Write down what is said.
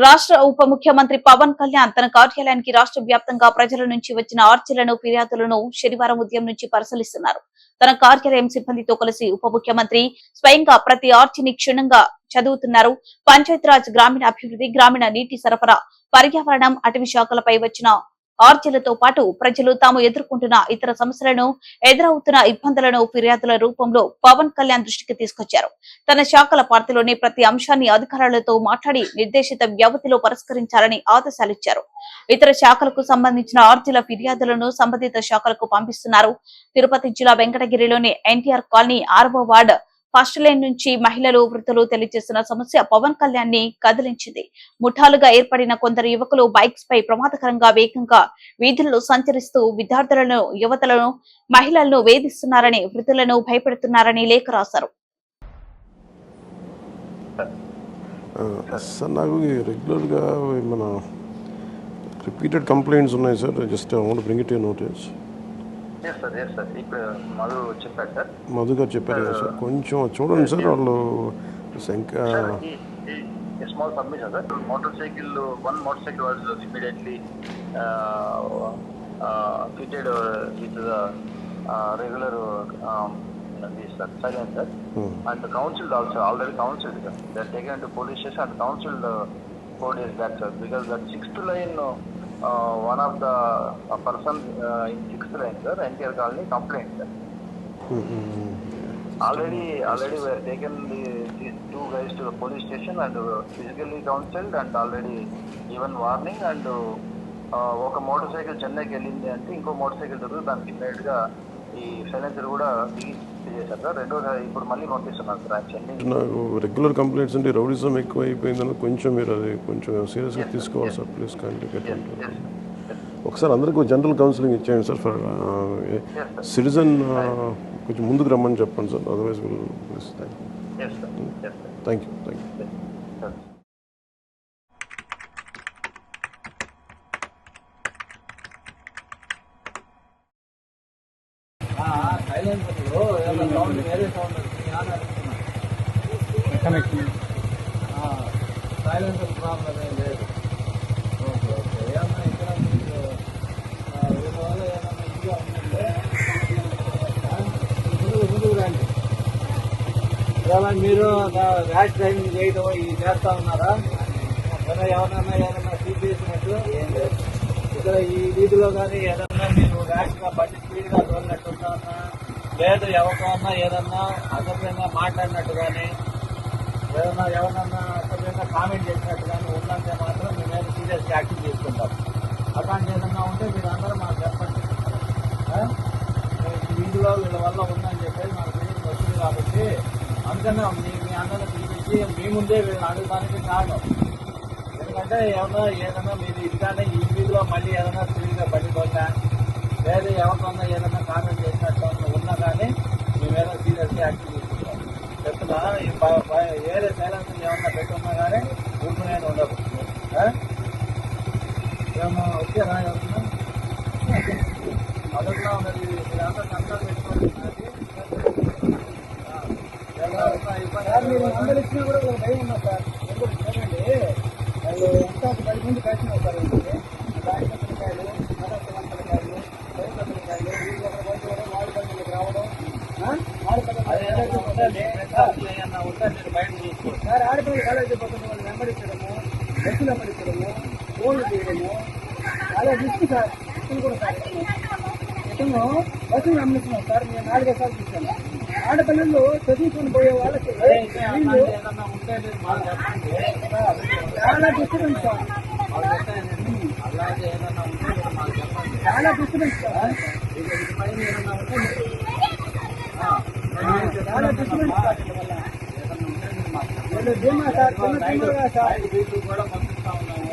రాష్ట్ర ఉప ముఖ్యమంత్రి పవన్ కళ్యాణ్ తన కార్యాలయానికి రాష్ట్ర వ్యాప్తంగా ప్రజల నుంచి వచ్చిన ఆర్చీలను ఫిర్యాదులను శనివారం ఉదయం నుంచి పరిశీలిస్తున్నారు. తన కార్యాలయం సిబ్బందితో కలిసి ఉప ముఖ్యమంత్రి స్వయంగా ప్రతి ఆర్చీని క్షుణ్ణంగా చదువుతున్నారు. పంచాయతీరాజ్, గ్రామీణాభివృద్ధి, గ్రామీణ నీటి సరఫరా, పర్యావరణం, అటవీ శాఖలపై వచ్చిన ఆర్చీలతో పాటు ప్రజలు తాము ఎదుర్కొంటున్న ఇతర సమస్యలను, ఎదురవుతున్న ఇబ్బందులను ఫిర్యాదుల రూపంలో పవన్ కళ్యాణ్ దృష్టికి తీసుకొచ్చారు. తన శాఖల పరిధిలోని ప్రతి అంశాన్ని అధికారులతో మాట్లాడి నిర్దేశిత వ్యవధిలో పరిష్కరించాలని ఆదేశాలిచ్చారు. ఇతర శాఖలకు సంబంధించిన ఆర్చీల ఫిర్యాదులను సంబంధిత శాఖలకు పంపిస్తున్నారు. తిరుపతి జిల్లా వెంకటగిరిలోని ఎన్టీఆర్ కాలనీ 6వ వార్డు ఫస్ట్ లైన్ నుంచి మహిళలు, వృద్ధులు తెలియజేసిన సమస్య పవన్ కళ్యాణ్ ని కదిలించింది. ముఠాలుగా ఏర్పడిన కొందరు యువకులు బైక్స్ పై ప్రమాదకరంగా వేగంగా వీధుల్లో సంచరిస్తూ విద్యార్థులను, యువతలను, మహిళలను వేధిస్తున్నారని, వృద్ధులను భయపెడుతున్నారని లేఖ రాశారు. సార్, నాకు రెగ్యులర్గా మన రిపీటెడ్ కంప్లైంట్స్ ఉన్నాయి sir. Just I want bring it your notice. Madhu గారు చెప్పారు కదా సార్, కొంచెం చూడండి సార్. వాళ్ళు small submission, sir. One motorcycle was immediately fitted with the regular silencer, and the council also already counseled. They are taken to police station and counseled 4 days back, sir, because that 6th line, one of the person in 6th line, sir, NTR colony complained, sir. Already we have taken these 2 guys to the police station and physically counseled and already given warning. And ఒక motor చెన్నైకి వెళ్ళింది అంటే ఇంకో motor cycle దొరికి దానికి immediate గా ఈ silencer కూడా చేశారు సార్. రెండోసారి ఇప్పుడు మళ్ళీ పంపిస్తున్నారు సార్. యాక్చువల్లీ నాకు రెగ్యులర్ కంప్లైంట్స్ అంటే రౌడిజం ఎక్కువ అయిపోయిందని కొంచెం మీరు అది కొంచెం సీరియస్గా తీసుకోవాలి సార్. Please contact. ఒకసారి అందరికీ జనరల్ కౌన్సిలింగ్ ఇచ్చేయండి సార్. ఫర్ సిటిజన్ కొంచెం ముందుకు రమ్మని చెప్పండి sir. Otherwise thank you. Silencer problem ఏం లేదు. ఓకే ఏమన్నా ఇక్కడ మీకు వల్ల ఏమన్నా ఇదిగా ఉందంటే ముందుకు రండి. ఇవాళ మీరు ర్యాష్ డ్రైవింగ్ చేయడం ఇది చేస్తా ఉన్నారా? ఏదన్నా సీట్ చేసినట్టు ఏం లేదు. ఇక్కడ ఈ వీధిలో కానీ ఏదన్నా మీరు ర్యాష్గా బండి స్పీడ్గా తోలినట్టు ఉంటామన్నా, లేదు ఎవరితో అన్నా ఏదన్నా అసభ్యంగా మాట్లాడినట్టు కానీ, ఏదన్నా ఎవరన్నా అసభ్యంగా కామెంట్ చేసినట్టు కానీ ఉందంటే మాత్రం మీ మీద సీరియస్గా యాక్షన్ తీసుకుంటాం. అలాంటి ఏదన్నా ఉంటే మీరు అందరూ మాకు చెప్పండి. వీధిలో వీళ్ళ వల్ల ఉందని చెప్పేసి మాకు తెలియదు వస్తుంది కాబట్టి అందుకనే మీ అందరినీ పిలిపించి మీ ముందే వీళ్ళని అడగడానికి కారణం. ఎందుకంటే ఏదన్నా మీరు ఇదిగానే ఈ వీధిలో మళ్ళీ ఏదైనా స్పీడ్గా బండి తోలినా, లేదు ఎవరికన్నా ఏదన్నా కామెంట్ చేసినట్టు ఉన్నా కానీ మీ మీద సీరియస్గా యాక్షన్ తీసుకుంటాం. చెప్తున్నా ఏదే సైలెన్సర్ ఏమన్నా పెట్టున్నా కానీ ఊరుకునేది ఉండదు. ఏమో వచ్చారా ఎవరన్నా అదొకలా ఉన్నది. మీరంతా కంట్రోల్ పెట్టుకోండి. మీరు అందరు ఇచ్చినా కూడా ఒక భయం ఉన్నా సార్. ఎందుకు చూడండి, వాళ్ళు ఎంత 10 మంది కలిసి వస్తారు. దానికాయలు, మదపలకాయలు, బయటపలకాయలు, వీళ్ళు ఒక బండి వాడి బండికి రావడం, సార్ ఆడపిల్లలు కాలేజీ పోతున్న వాళ్ళు వెంబడించడము, బస్సులు వెంబడించడము, ఫోన్లు చేయడము చాలా రిస్క్ సార్. బస్సులు కూడా సార్ ఎటమో బస్సులు వెంబడిస్తున్నాం సార్. నేను 4 సార్లు చూశాను. ఆడపిల్లలు చదువుకుని పోయే వాళ్ళకి చాలా డిస్టర్బెన్స్ సార్. చాలా డిస్టర్బెన్స్ సార్. చాలా డిస్టర్బెన్స్ సార్. ధీమా సార్, సార్ కూడా పంపిస్తా ఉన్నాము.